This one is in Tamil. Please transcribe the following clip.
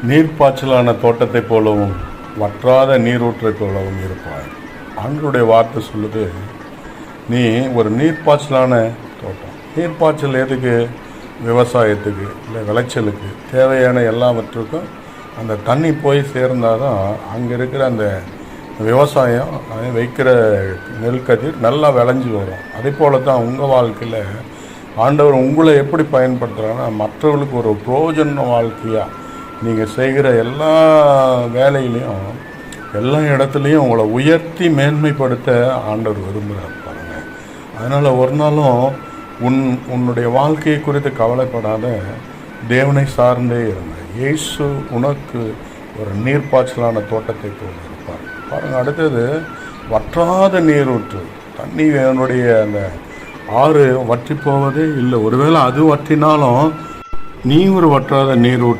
நீர்ப்பாய்ச்சலான தோட்டத்தை போலவும் வற்றாத நீரூற்றை போலவும் இருப்பாய். ஆண்டவருடைய வார்த்தை சொல்லுது, நீ ஒரு நீர்ப்பாய்ச்சலான தோட்டம். நீர்ப்பாய்ச்சல் எதுக்கு? விவசாயத்துக்கு, இல்லை விளைச்சலுக்கு தேவையான எல்லாவற்றுக்கும் அந்த தண்ணி போய் சேர்ந்தால் தான் அங்கே இருக்கிற அந்த விவசாயம் வைக்கிற நெல்கதிர் நல்லா விளைஞ்சி வரும். அதே போல தான் உங்கள் வாழ்க்கையில் ஆண்டவர் உங்களை எப்படி பயன்படுத்துகிறாங்கன்னா, மற்றவர்களுக்கு ஒரு பிரயோஜன வாழ்க்கையாக நீங்கள் செய்கிற எல்லா வேலையிலையும் எல்லா இடத்துலையும் உங்களை உயர்த்தி மேன்மைப்படுத்த ஆண்டவர் விரும்புகிறார் பாருங்கள். அதனால் ஒரு நாளும் உன்னுடைய வாழ்க்கையை குறித்து கவலைப்படாத, தேவனை சார்ந்தே இருங்க. இயேசு உனக்கு ஒரு நீர்ப்பாய்ச்சலான தோட்டத்தை போல் இருப்பார் பாருங்கள். அடுத்தது வற்றாத நீரூற்று. தண்ணி என்னுடைய அந்த ஆறு வற்றி போவதே இல்லை. ஒருவேளை அது வற்றினாலும் நீ ஒரு வற்றாத நீரூற்று